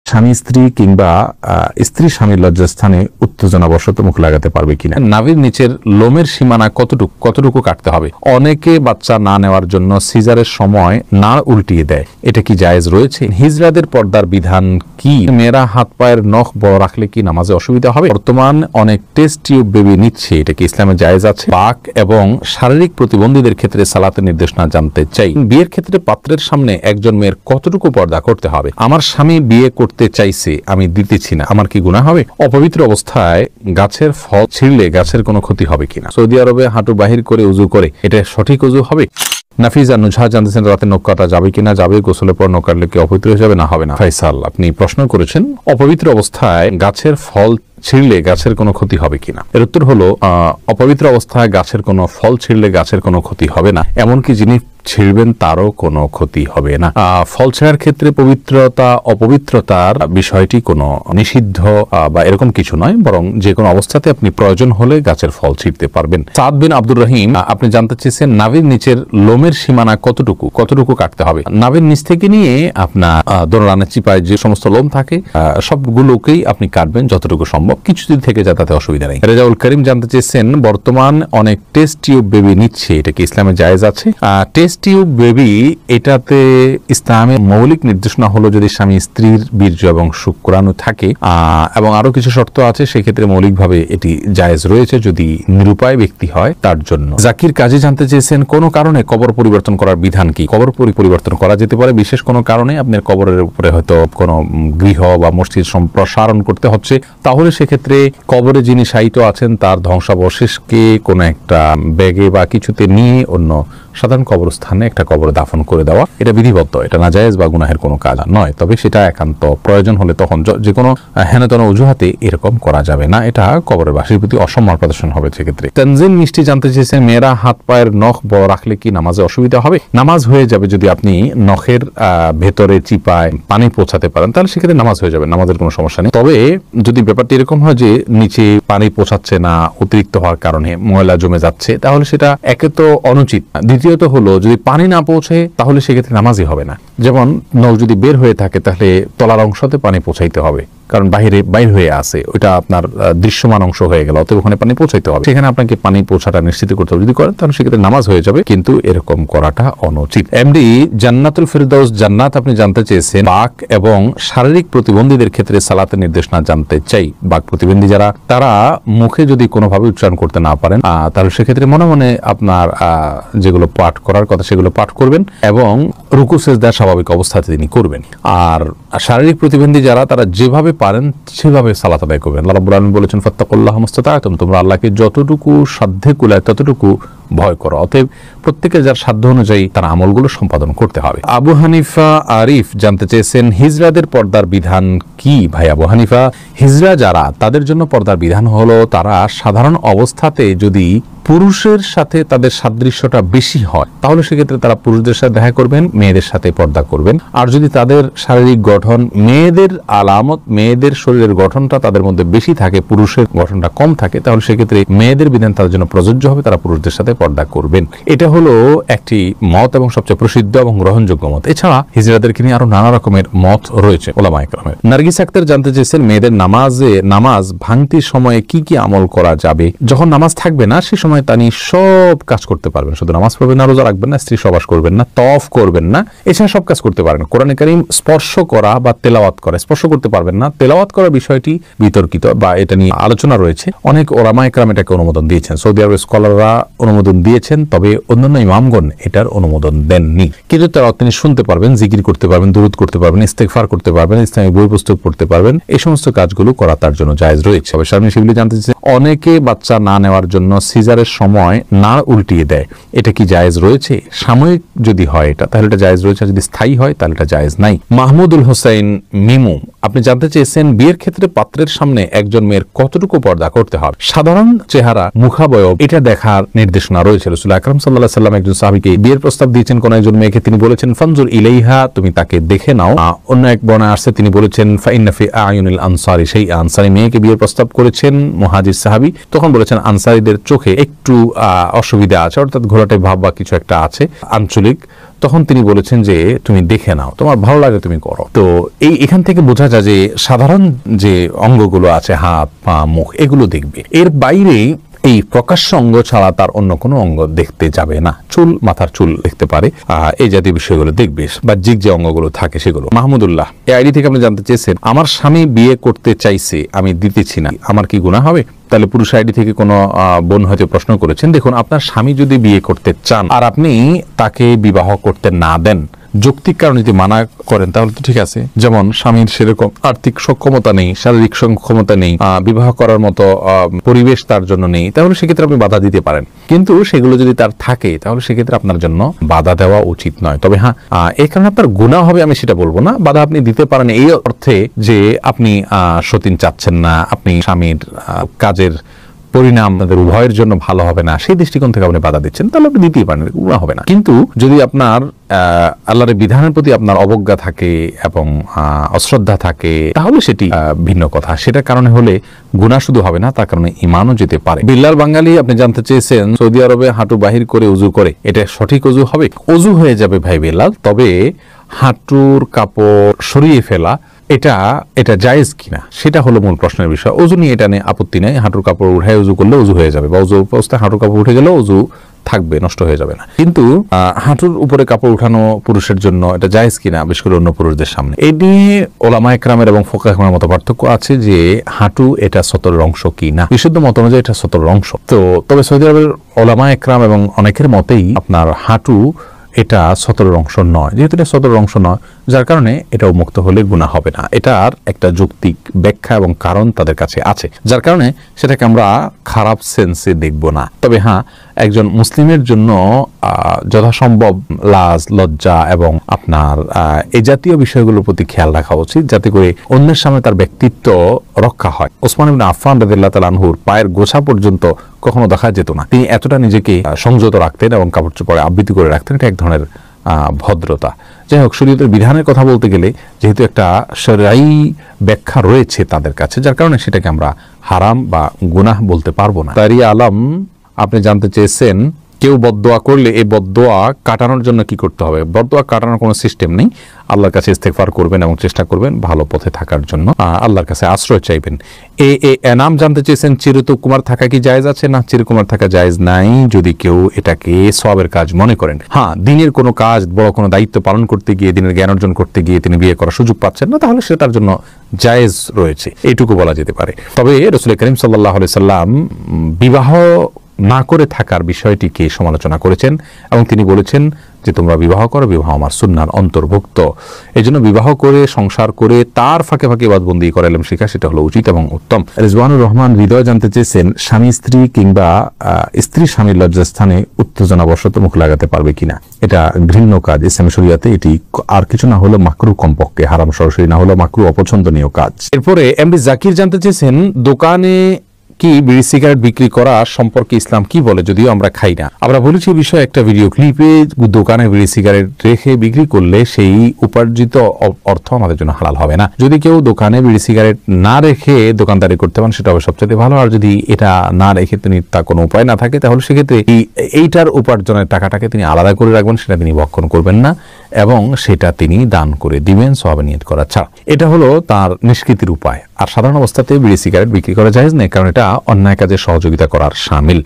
স্বামী স্ত্রী কিংবা স্ত্রী স্বামীর লজ্জাস্থানে উত্তেজনাবশত মুখ লাগাতে পারবে কিনা, নাভির নিচের লোমের সীমানা কতটুকু কাটতে হবে। অনেকে বাচ্চা না নেওয়ার জন্য সিজারের সময় নাড় উল্টিয়ে দেয়, এটা কি জায়েজ রয়েছে? হিজড়াদের পর্দার বিধান কি? মেয়েরা হাত পায়ের নখ বড় রাখলে কি নামাজে অসুবিধা হবে? বর্তমান অনেক টেস্ট টিউব বেবি নিচ্ছে, এটা কি ইসলামে জায়েজ আছে? পাক এবং শারীরিক প্রতিবন্ধীদের ক্ষেত্রে সালাতের নির্দেশনা জানতে চাই। বিয়ের ক্ষেত্রে পাত্রের সামনে একজন মেয়ের কতটুকু পর্দা করতে হবে? আমার স্বামী বিয়ে করতে চাইছে, আমি দিতেছি না, আমার কি গুনাহ হবে? অপবিত্র অবস্থায় গাছের ফল ছিঁড়লে গাছের কোনো ক্ষতি হবে কিনা? সৌদি আরবে হাঁটু বাহির করে উজু করে, এটা সঠিক উজু হবে? নাফিজা নুজহা জানতেছেন রাতে নখ কাটা যাবে কিনা, যাবে। গোসলের পর নখ কাটলে কি অপবিত্র হয়ে যাবে? না, হবে না। ফয়সাল, আপনি প্রশ্ন করেছেন অপবিত্র অবস্থায় গাছের ফল ছিঁড়লে গাছের কোনো ক্ষতি হবে কিনা। এর উত্তর হলো অপবিত্র অবস্থায় গাছের কোনো ফল ছিঁড়লে গাছের কোনো ক্ষতি হবে না, এমনকি যিনি ছিঁড়বেন তারও কোনো ক্ষতি হবে না। ফল ছেঁড়ার ক্ষেত্রে পবিত্রতা অপবিত্রতার বিষয়টি কোনো নিষিদ্ধ বা এরকম কিছু নয়, বরং যে কোনো অবস্থাতে আপনি প্রয়োজন হলে গাছের ফল ছিঁড়তে পারবেন। সাদ বিন আব্দুর রহিম, আপনি জানতে চেয়েছেন নাভির নিচের লোমের সীমানা কতটুকু কাটতে হবে। নাভির নিচ থেকে নিয়ে আপনার দোলনার চিপায় যে সমস্ত লোম থাকে সবগুলোকেই আপনি কাটবেন যতটুকু সম্ভব, কিছু যদি থেকে যায় তাতে অসুবিধা নেই। রেজাউল করিম জানতে চেয়েছেন বর্তমান অনেক টেস্ট টিউব বেবি নিচ্ছে, এটা কি ইসলামে জায়েজ আছে? টেস্ট টিউব বেবি, এটাতে ইসলামের মৌলিক নির্দেশনা হলো যদি স্বামী স্ত্রীর বীর্য এবং শুক্রাণু থাকে এবং আরো কিছু শর্ত আছে, সেক্ষেত্রে মৌলিকভাবে এটি জায়েজ রয়েছে যদি নিরুপায় ব্যক্তি হয় তার জন্য। জাকির কাজী জানতে চেয়েছেন কোন কারণে কবর পরিবর্তন করার বিধান কি? কবর পরিবর্তন করা যেতে পারে বিশেষ কোনো কারণে, আপনার কবরের উপরে হয়তো কোনো গৃহ বা মসজিদ সম্প্রসারণ করতে হচ্ছে, তাহলে সেক্ষেত্রে কবরে যিনি শায়িত আছেন তার ধ্বংসাবশেষকে কোনো একটা ব্যাগে বা কিছুতে নিয়ে অন্য সাধারণ কবরস্থানে একটা কবরে দাফন করে দেওয়া, এটা বিধিবদ্ধ, এটা নাজায়েজ বা গুনাহের কোনো কাজ নয়। তবে সেটা একান্ত প্রয়োজন হলে তখন যে কোনো হেনতন অজুহাতে এরকম করা যাবে না, এটা কবরের বাসীর প্রতি অসম্মান প্রদর্শন হবে সেক্ষেত্রে। তানজিম মিষ্টি জানতে চেয়েছেন মেয়েরা হাত পায়ের নখ বড় রাখলে কি নামাজে অসুবিধা হবে? নামাজ হয়ে যাবে যদি আপনি নখের ভেতরে চিপায় পানি পৌঁছাতে পারেন, তাহলে সেক্ষেত্রে নামাজ হয়ে যাবে, নামাজের কোনো সমস্যা নেই। তবে যদি ব্যাপারটি এরকম হয় যে নিচে পানি পৌঁছাচ্ছে না, অতিরিক্ত হওয়ার কারণে ময়লা জমে যাচ্ছে, তাহলে সেটা একে তো অনুচিত, দ্বিতীয়ত হলো যদি পানি না পৌঁছে তাহলে সেক্ষেত্রে নামাজই হবে না। যেমন নখ যদি বের হয়ে থাকে তাহলে তলার অংশতে পানি পৌঁছাইতে হবে, কারণ বাইর হয়ে আছে, ওইটা আপনার দৃশ্যমান অংশ হয়ে গেল, অতএব ওখানে পানি পৌঁছাইতে হবে, সেখানে আপনাকে পানি পৌঁছাটা নিশ্চিত করতে হবে। যদি করেন তাহলে সেক্ষেত্রে নামাজ হয়ে যাবে, কিন্তু এরকম করাটা অনুচিত। এমডি জান্নাতুল ফেরদৌস জান্নাত, আপনি জানতে চেয়েছেন বাক এবং শারীরিক প্রতিবন্ধীদের ক্ষেত্রে সালাতের নির্দেশনা জানতে চাই। বাক প্রতিবন্ধী যারা, তারা মুখে যদি কোনোভাবে উচ্চারণ করতে না পারেন তাহলে সেক্ষেত্রে মনে মনে আপনার যেগুলো পাঠ করার কথা সেগুলো পাঠ করবেন এবং রুকু সেজদা স্বাভাবিক অবস্থাতে তিনি করবেন। আর শারীরিক প্রতিবন্ধী যারা, তারা যেভাবে পারেন সেভাবে সালাত আদায় করবেন। আল্লাহ রাব্বুল আলামিন বলেছেন ফাত্তাকুল্লাহ মাসতাতা'তুম, তোমরা আল্লাহকে যতটুকু সাধ্যে কুলায় ততটুকু ভয় করো। অতএব প্রত্যেকের যার সাধ্য অনুযায়ী তার আমলগুলো সম্পাদন করতে হবে। আবু হানিফা আরিফ জানতে চেয়েছেন হিজড়াদের পর্দার বিধান কি? ভাই আবু হানিফা, হিজড়া যারা, তাদের জন্য পর্দার বিধান হলো তারা সাধারণ অবস্থাতে যদি পুরুষের সাথে তাদের সাদৃশ্যটা বেশি হয় তাহলে সেক্ষেত্রে তারা পুরুষদের সাথে দেখা করবেন, মেয়েদের সাথে পর্দা করবেন। আর যদি তাদের শারীরিক গঠন মেয়েদের আলামত, মেয়েদের শরীরের গঠনটা তাদের মধ্যে বেশি থাকে, পুরুষের গঠনটা কম থাকে, তাহলে সেক্ষেত্রে মেয়েদের বিধান তাদের জন্য প্রযোজ্য হবে, তারা পুরুষদের সাথে পর্দা করবেন। এটা হলো একটি মত এবং সবচেয়ে প্রসিদ্ধ এবং গ্রহণযোগ্য মত। এছাড়া হিজড়াদেরকে নিয়ে আরো নানা রকমের মত রয়েছে ওলামায়ে কেরামের। নার্গিস আক্তার জানতে চেয়েছেন মেয়েদের নামাজ ভাঙতির সময়ে কি কি আমল করা যাবে? যখন নামাজ থাকবে না সে সময় তিনি সব কাজ করতে পারবেন, শুধু নামাজ পড়বেন না, রোজা রাখবেন না, স্ত্রী সহবাস করবেন না, তওয়াফ করবেন না, এছাড়া সব কাজ করতে পারেন। কোরআনে কারীম স্পর্শ করা বা তেলাওয়াত করা, স্পর্শ করতে পারবেন না, তেলাওয়াত করার বিষয়টি বিতর্কিত বা এটা নিয়ে আলোচনা রয়েছে। অনেক ওলামায়ে কেরাম এটাকে অনুমোদন দিয়েছেন, সৌদি আরবের স্কলাররা অনুমোদন দিয়েছেন, তবে অন্যান্য ইমামগণ এটার অনুমোদন দেননি। কিন্তু তারা তিনি শুনতে পারবেন, জিকির করতে পারবেন, দুরূদ করতে পারবেন, ইস্তেগফার করতে পারবেন, ইসলামিক বই পুস্তক পড়তে পারবেন, এই সমস্ত কাজগুলো করা তার জন্য জায়েজ রয়েছে। তবে স্বামী সেগুলি জানতে চাইছেন অনেকে বাচ্চা না নেওয়ার জন্য সিজারের সময় নাড় উল্টিয়ে দেয়, এটা কি জায়েজ রয়েছে? সাময়িক যদি হয় এটা তাহলে এটা জায়েজ রয়েছে, যদি স্থায়ী হয় তাহলে এটা জায়েজ নাই। মাহমুদুল হোসেন মিমু, আপনি জানতে চেয়েছেন বিয়ের ক্ষেত্রে পাত্রের সামনে একজন মেয়ের কতটুকু পর্দা করতে হবে? সাধারণ চেহারা, মুখাবয়ব, এটা দেখার নির্দেশনা রয়েছে। রাসূল আকরাম সাল্লাল্লাহু আলাইহি ওয়াসাল্লাম একজন সাহাবীকে বিয়ের প্রস্তাব দিয়েছেন কোন একজন মেয়েকে, তিনি বলেছেন ফানজুর ইলাইহা, তুমি তাকে দেখে নাও। অন্য এক বর্ণনায় আসছে তিনি বলেছেন ফাইন্না ফি আয়ুনিল আনসারি সেই আনসারী মেয়েকে বিয়ের প্রস্তাব করেছেন মুহাজির খাজরাজির সাহাবী, তখন বলেছেন আনসারীদের চোখে একটু অসুবিধা আছে, অর্থাৎ ঘোলাটে ভাব বা কিছু একটা আছে আঞ্চলিক। তখন তিনি বলেছেন যে তুমি দেখে নাও, তোমার ভালো লাগে তুমি করো। তো এখান থেকে বোঝা যায় যে সাধারণ যে অঙ্গগুলো আছে, হাত পা মুখ, এগুলো দেখবে। এর বাইরে এই প্রকাশ্য অঙ্গ ছাড়া তার অন্য কোনো অঙ্গ দেখতে যাবে না। চুল, মাথার চুল দেখতে পারে, এই জাতীয় বিষয়গুলো দেখবে, বাহ্যিক যে অঙ্গগুলো থাকে সেগুলো। মাহমুদুল্লাহ এই আইডি থেকে আপনি জানতে চেয়েছেন, আমার স্বামী বিয়ে করতে চাইছে, আমি দিতেছি না, আমার কি গুনাহ হবে? তাহলে পুরুষ আইডি থেকে কোনো বোন হয়তো প্রশ্ন করেছেন। দেখুন, আপনার স্বামী যদি বিয়ে করতে চান আর আপনি তাকে বিবাহ করতে না দেন, যৌক্তিক কারণে যদি মানা করেন, তাহলে তো ঠিক আছে। যেমন স্বামীর সেরকম আর্থিক সক্ষমতা নেই, শারীরিক সক্ষমতা নেই, বিবাহ করার মতো পরিবেশ তার জন্য নেই, তাহলে সেক্ষেত্রে আপনি বাধা দিতে পারেন। কিন্তু সেগুলো যদি তার থাকে, তাহলে সেক্ষেত্রে আপনার জন্য বাধা দেওয়া উচিত নয়। তবে হ্যাঁ, এই কারণে আপনার গুনাহ হবে আমি সেটা বলবো না। বাধা আপনি দিতে পারেন এই অর্থে যে আপনি সতীন চাচ্ছেন না, আপনি স্বামীর কাজের পরিণাম তাদের উভয়ের জন্য ভালো হবে না, সেই দৃষ্টিকোণ থেকে আপনি বাধা দিচ্ছেন, তাহলে আপনি দিতেই পারেন, গুনাহ হবে না। কিন্তু যদি আপনার আল্লাহর বিধানের প্রতি আপনার অবজ্ঞা থাকে এবং অশ্রদ্ধা থাকে, তাহলে সেটি ভিন্ন কথা। সেটার কারণে হলে গুনাহ শুধু হবে না, তার কারণে ঈমানও যেতে পারে। বিল্লাল বাঙালি আপনি জানতে চেয়েছেন, সৌদি আরবে হাঁটু বাহির করে উজু করে, এটা সঠিক অজু হবে? অজু হয়ে যাবে ভাই বিল্লাল, তবে হাঁটুর কাপড় সরিয়ে ফেলা এটা জায়েজ কিনা সেটা হলো মূল প্রশ্নের বিষয়। অজু নিয়ে এটা নিয়ে আপত্তি নেই, হাঁটুর কাপড় উঠায় উজু করলে উজু হয়ে যাবে, বা উজু অবস্থায় হাঁটুর কাপড় উঠে গেলেও উজু থাকবে, নষ্ট হয়ে যাবে না। কিন্তু হাঁটুর উপরে কাপড় উঠানো পুরুষের জন্য এটা জায়েজ কিনা, বিশেষ করে অন্য পুরুষদের সামনে, এই নিয়ে ওলামা একরামের এবং ফোকাহ একরামের মতো পার্থক্য আছে যে হাঁটু এটা সতরের অংশ কি না। বিশুদ্ধ মত অনুযায়ী এটা সতরের অংশ। তো তবে সৌদি আরবের ওলামা একরাম এবং অনেকের মতেই আপনার হাঁটু এটা সতরের অংশ নয়। যেহেতু এটা সতরের অংশ নয়, যার কারণে এটা উন্মুক্ত হলে গুনাহ হবে না। এটার একটা যৌক্তিক ব্যাখ্যা এবং কারণ তাদের কাছে আছে, যার কারণে সেটাকে আমরা খারাপ সেন্সে দেখব না। তবে হ্যাঁ, একজন মুসলিমের জন্য যথাসম্ভব লাজ, লজ্জা এবং আপনার এই জাতীয় বিষয়গুলোর প্রতি খেয়াল রাখা উচিত, যাতে করে অন্যের সামনে তার ব্যক্তিত্ব রক্ষা হয়। ওসমান ইবনে আফফান রাদিয়াল্লাহু তাআলা আনহুর পায়ের গোছা পর্যন্ত কখনো দেখা যেত না। তিনি এতটা নিজেকে সংযত রাখতেন এবং কাপড় চোপড়ে আবৃত্তি করে রাখতেন। এটা এক ধরনের ভদ্রতা। যাই হোক, শরীয়তের বিধানের কথা বলতে গেলে যেহেতু একটা শরঈ ব্যাখ্যা রয়েছে তাদের কাছে, যার কারণে সেটাকে আমরা হারাম বা গুনাহ বলতে পারবো না। তারিয়া আলম আপনি জানতে চেয়েছেন, কেউ বদদোয়া করলে এই বদদোয়া কাটানোর জন্য কি করতে হবে? বদদোয়া কাটানোর কোনো সিস্টেম নেই। আল্লাহর কাছে ইস্তেগফার করবেন এবং চেষ্টা করবেন ভালো পথে থাকার জন্য, আল্লাহর কাছে আশ্রয় চাইবেন। এনাম জানতে চেয়েছেন, চিরকুমার থাকা কি জায়েজ আছে? না, চিরকুমার থাকা জায়েজ নাই, যদি কেউ এটাকে সওয়াবের কাজ মনে করেন। হ্যাঁ, দিনের কোনো কাজ, বড় কোনো দায়িত্ব পালন করতে গিয়ে, দিনের জ্ঞান অর্জন করতে গিয়ে তিনি বিয়ে করার সুযোগ পাচ্ছেন না, তাহলে সেটার জন্য জায়েজ রয়েছে, এইটুকু বলা যেতে পারে। তবে রাসূল করিম সাল্লাল্লাহু আলাইহি সাল্লাম বিবাহ না করে থাকার বিষয়টিকে সমালোচনা করেছেন এবং তিনি বলেছেন যে তোমরা বিবাহ করো, বিবাহ আমার সুন্নাহর অন্তর্ভুক্ত। এই জন্য বিবাহ করে, সংসার করে, তার ফাঁকে ফাঁকে ইবাদতবন্দি করা, ইলম শিক্ষা, সেটা হলো উচিত এবং উত্তম। রিজওয়ানুর রহমান হৃদয় জানতে চেয়েছেন, স্বামী স্ত্রী কিংবা স্ত্রী স্বামীর লজ্জাস্থানে উত্তেজনাবশত মুখ লাগাতে পারবে কিনা? এটা ঘৃণ্য কাজ ইসলামী শরীয়তে। এটি আর কিছু না হলো মাকরুহ, কমপক্ষে হারাম সরাসরি না হলো মাকরুহ, অপছন্দনীয় কাজ। এরপরে এমডি জাকির জানতে চেয়েছেন, দোকানে কি বিড়ি সিগারেট বিক্রি করা সম্পর্কে ইসলাম কি বলে? যদিও আমরা খাই না, আমরা বলেছি এই বিষয়ে একটা ভিডিও ক্লিপে। দোকানে বিড়ি সিগারেট রেখে বিক্রি করলে সেই উপার্জিত অর্থ আমাদের জন্য হালাল হবে না। যদি কেউ দোকানে বিড়ি সিগারেট না রেখে দোকানদারি করতে পারেন, সেটা হবে সবচেয়ে ভালো। আর যদি এটা না রেখে তিনি তা কোনো উপায় না থাকে, তাহলে সেক্ষেত্রে এইটার উপার্জনের টাকাটাকে তিনি আলাদা করে রাখবেন, সেটা তিনি ভক্ষণ করবেন না এবং সেটা তিনি দান করে দিবেন সওয়াবে নিয়ত করা ছাড়া। এটা হলো তার নিষ্কৃতির উপায়। আর সাধারণ অবস্থাতে বিড়ি সিগারেট বিক্রি করা জায়েজ নেই, কারণ এটা অন্যায় কাজে সহযোগিতা করার শামিল।